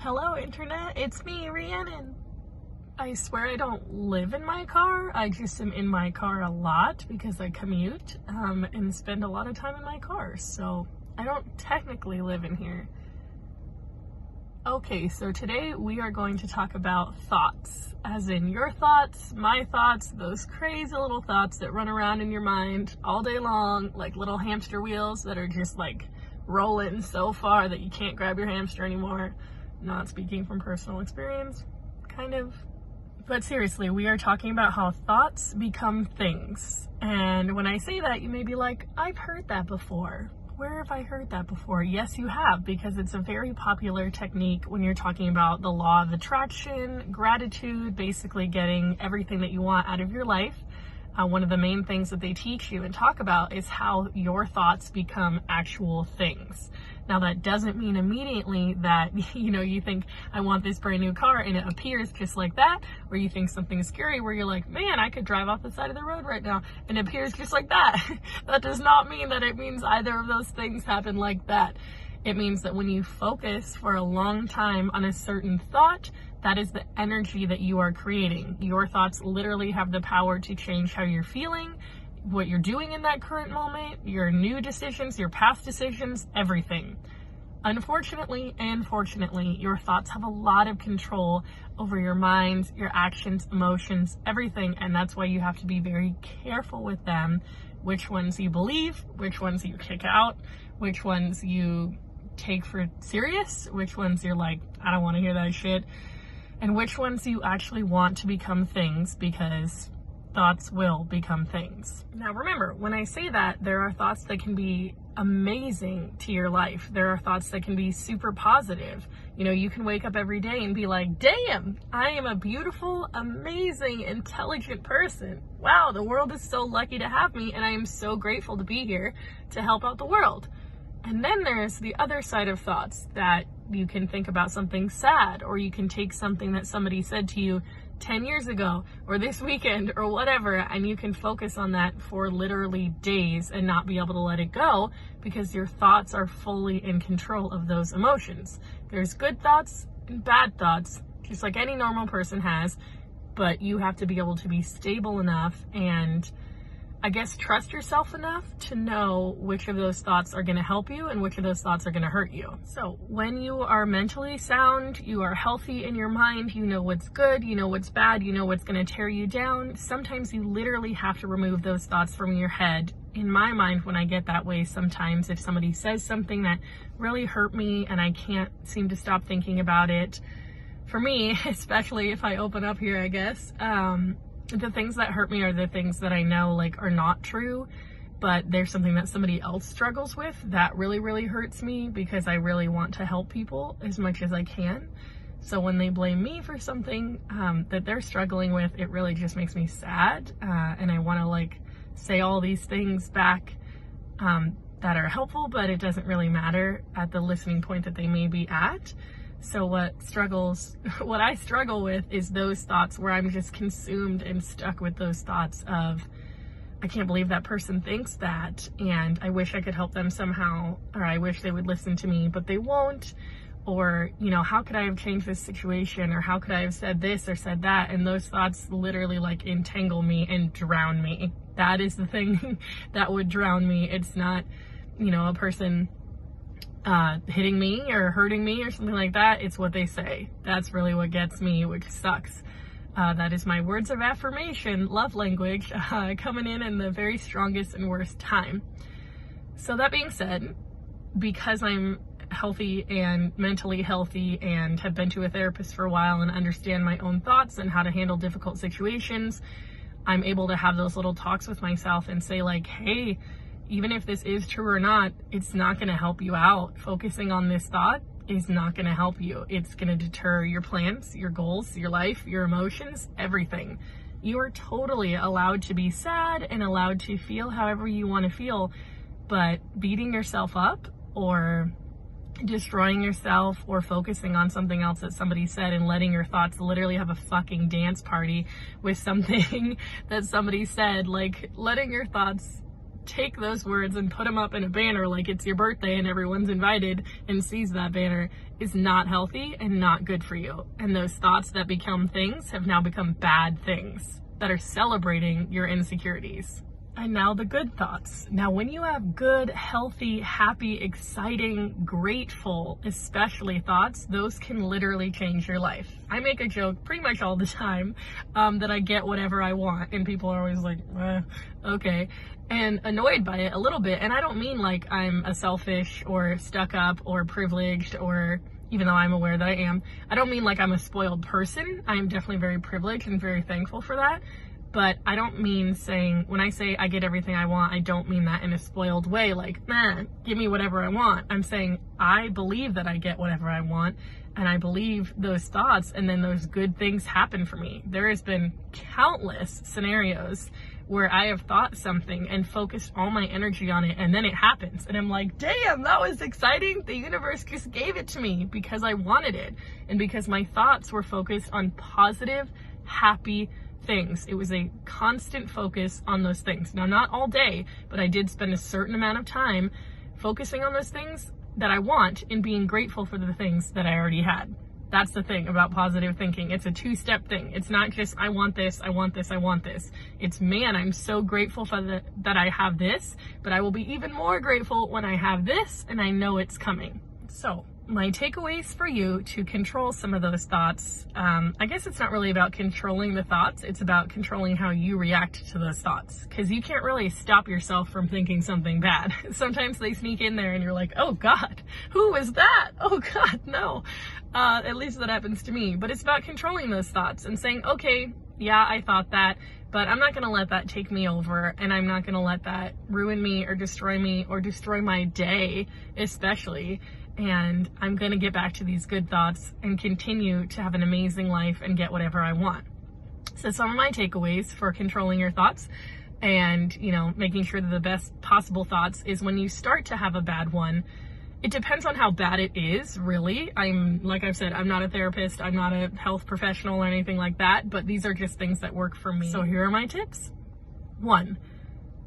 Hello, Internet. It's me, Rhiannon. I swear I don't live in my car. I just am in my car a lot because I commute and spend a lot of time in my car. So I don't technically live in here. Okay, so today we are going to talk about thoughts, as in your thoughts, my thoughts, those crazy little thoughts that run around in your mind all day long, like little hamster wheels that are just like rolling so far that you can't grab your hamster anymore. Not speaking from personal experience, kind of. But seriously, we are talking about how thoughts become things. And when I say that, you may be like, I've heard that before. Where have I heard that before? Yes, you have, because it's a very popular technique when you're talking about the law of attraction, gratitude, basically getting everything that you want out of your life. One of the main things that they teach you and talk about is how your thoughts become actual things. Now, that doesn't mean immediately that, you think, I want this brand new car and it appears just like that, or you think something scary where you're like, man, I could drive off the side of the road right now and it appears just like that. That does not mean that it means either of those things happen like that. It means that when you focus for a long time on a certain thought, that is the energy that you are creating. Your thoughts literally have the power to change how you're feeling, what you're doing in that current moment, your new decisions, your past decisions, everything. Unfortunately and fortunately, your thoughts have a lot of control over your mind, your actions, emotions, everything, and that's why you have to be very careful with them. Which ones you believe, which ones you kick out, which ones you take for serious, which ones you're like, I don't want to hear that shit, and which ones you actually want to become things, because thoughts will become things. Now remember, when I say that, there are thoughts that can be amazing to your life. There are thoughts that can be super positive. You can wake up every day and be like, damn, I am a beautiful, amazing, intelligent person. Wow, the world is so lucky to have me, and I am so grateful to be here to help out the world. And then there's the other side of thoughts, that you can think about something sad, or you can take something that somebody said to you 10 years ago or this weekend or whatever, and you can focus on that for literally days and not be able to let it go, because your thoughts are fully in control of those emotions. There's good thoughts and bad thoughts, just like any normal person has, but you have to be able to be stable enough and, I guess, trust yourself enough to know which of those thoughts are going to help you and which of those thoughts are going to hurt you. So when you are mentally sound, you are healthy in your mind, you know what's good, you know what's bad, you know what's going to tear you down. Sometimes you literally have to remove those thoughts from your head. In my mind, when I get that way, sometimes if somebody says something that really hurt me and I can't seem to stop thinking about it, for me, especially if I open up here, I guess, the things that hurt me are the things that I know are not true, but there's something that somebody else struggles with that really, really hurts me, because I really want to help people as much as I can. So when they blame me for something that they're struggling with, it really just makes me sad, and I want to say all these things back that are helpful, but it doesn't really matter at the listening point that they may be at. So what I struggle with is those thoughts where I'm just consumed and stuck with those thoughts of, I can't believe that person thinks that, and I wish I could help them somehow, or I wish they would listen to me, but they won't, or, how could I have changed this situation, or how could I have said this or said that, and those thoughts literally entangle me and drown me. That is the thing that would drown me. It's not, a person hitting me or hurting me or something like that. It's what they say. That's really what gets me, which sucks. That is my words of affirmation, love language, coming in the very strongest and worst time. So that being said, because I'm healthy and mentally healthy and have been to a therapist for a while and understand my own thoughts and how to handle difficult situations, I'm able to have those little talks with myself and say hey, even if this is true or not, it's not going to help you out. Focusing on this thought is not going to help you. It's going to deter your plans, your goals, your life, your emotions, everything. You are totally allowed to be sad and allowed to feel however you want to feel, but beating yourself up or destroying yourself or focusing on something else that somebody said and letting your thoughts literally have a fucking dance party with something that somebody said, letting your thoughts take those words and put them up in a banner like it's your birthday and everyone's invited and sees that banner is not healthy and not good for you. And those thoughts that become things have now become bad things that are celebrating your insecurities. And now the good thoughts. Now, when you have good, healthy, happy, exciting, grateful, especially thoughts, those can literally change your life. I make a joke pretty much all the time that I get whatever I want, and people are always like, okay, and annoyed by it a little bit. And I don't mean like I'm a selfish or stuck up or privileged, or even though I'm aware that I am, I don't mean like I'm a spoiled person. I am definitely very privileged and very thankful for that. But I don't mean saying, when I say I get everything I want, I don't mean that in a spoiled way, like, give me whatever I want. I'm saying I believe that I get whatever I want, and I believe those thoughts, and then those good things happen for me. There has been countless scenarios where I have thought something and focused all my energy on it, and then it happens. And I'm like, damn, that was exciting. The universe just gave it to me because I wanted it, and because my thoughts were focused on positive, happy things. It was a constant focus on those things. Now, not all day, but I did spend a certain amount of time focusing on those things that I want and being grateful for the things that I already had. That's the thing about positive thinking. It's a two-step thing. It's not just, I want this, I want this, I want this. It's, man, I'm so grateful for that I have this, but I will be even more grateful when I have this and I know it's coming. So, my takeaways for you to control some of those thoughts, I guess it's not really about controlling the thoughts, it's about controlling how you react to those thoughts, because you can't really stop yourself from thinking something bad. Sometimes they sneak in there and you're like, oh God, who was that? Oh God, no. At least that happens to me. But it's about controlling those thoughts and saying, okay, yeah, I thought that, but I'm not going to let that take me over, and I'm not going to let that ruin me or destroy my day, especially. And I'm going to get back to these good thoughts and continue to have an amazing life and get whatever I want. So some of my takeaways for controlling your thoughts and, making sure that the best possible thoughts is when you start to have a bad one, it depends on how bad it is, really. Like I've said, I'm not a therapist, I'm not a health professional or anything like that, but these are just things that work for me. So here are my tips. 1,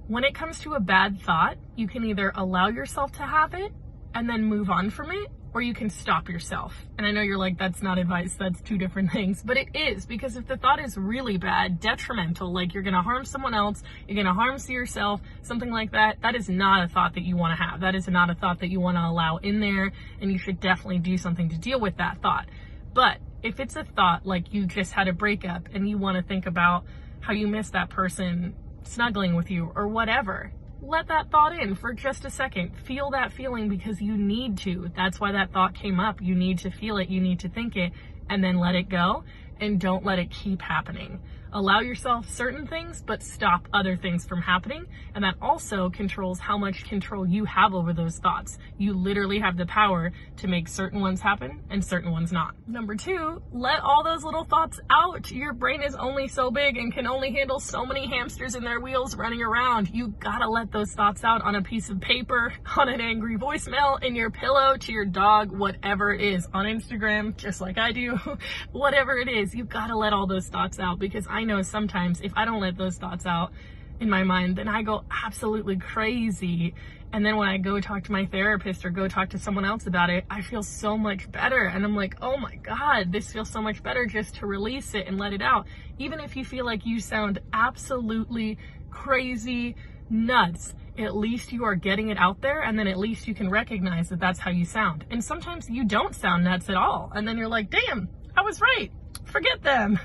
when it comes to a bad thought, you can either allow yourself to have it and then move on from it, or you can stop yourself. And I know you're like, that's not advice, that's two different things, but it is, because if the thought is really bad, detrimental, like you're gonna harm someone else, you're gonna harm yourself, something like that, that is not a thought that you wanna have. That is not a thought that you wanna allow in there, and you should definitely do something to deal with that thought. But if it's a thought like you just had a breakup and you wanna think about how you miss that person snuggling with you or whatever, let that thought in for just a second. Feel that feeling because you need to. That's why that thought came up. You need to feel it, you need to think it, and then let it go, and don't let it keep happening. Allow yourself certain things, but stop other things from happening, and that also controls how much control you have over those thoughts. You literally have the power to make certain ones happen and certain ones not. Number 2, let all those little thoughts out. Your brain is only so big and can only handle so many hamsters in their wheels running around. You gotta let those thoughts out on a piece of paper, on an angry voicemail, in your pillow, to your dog, whatever it is, on Instagram, just like I do, whatever it is, you gotta let all those thoughts out, because I know sometimes if I don't let those thoughts out in my mind, then I go absolutely crazy. And then when I go talk to my therapist or go talk to someone else about it, I feel so much better. And I'm like, oh my God, this feels so much better just to release it and let it out. Even if you feel like you sound absolutely crazy nuts, at least you are getting it out there, and then at least you can recognize that that's how you sound. And sometimes you don't sound nuts at all. And then you're like, damn, I was right. Forget them.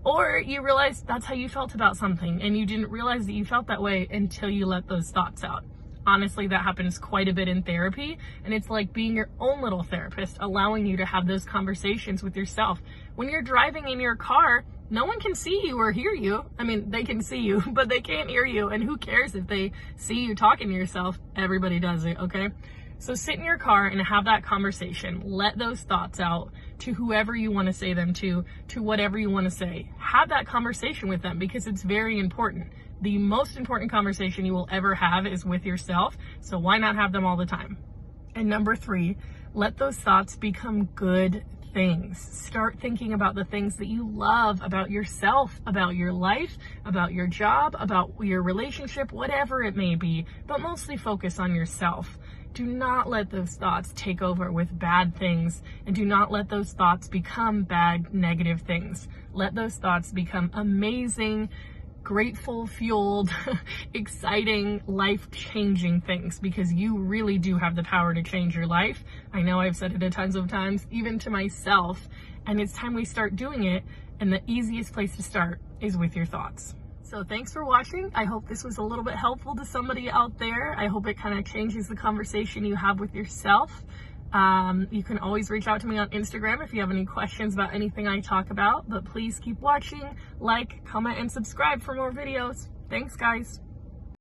Or you realize that's how you felt about something, and you didn't realize that you felt that way until you let those thoughts out. Honestly, that happens quite a bit in therapy, and it's like being your own little therapist, allowing you to have those conversations with yourself. When you're driving in your car, no one can see you or hear you. I mean, they can see you, but they can't hear you, and who cares if they see you talking to yourself? Everybody does it, okay? So sit in your car and have that conversation. Let those thoughts out to whoever you want to say them to whatever you want to say. Have that conversation with them, because it's very important. The most important conversation you will ever have is with yourself, so why not have them all the time? And number 3, let those thoughts become good things. Start thinking about the things that you love about yourself, about your life, about your job, about your relationship, whatever it may be, but mostly focus on yourself. Do not let those thoughts take over with bad things, and do not let those thoughts become bad, negative things. Let those thoughts become amazing, grateful, fueled, exciting, life-changing things, because you really do have the power to change your life. I know I've said it a tons of times, even to myself, and it's time we start doing it, and the easiest place to start is with your thoughts. So thanks for watching. I hope this was a little bit helpful to somebody out there. I hope it kind of changes the conversation you have with yourself. You can always reach out to me on Instagram if you have any questions about anything I talk about, but please keep watching, like, comment, and subscribe for more videos. Thanks, guys.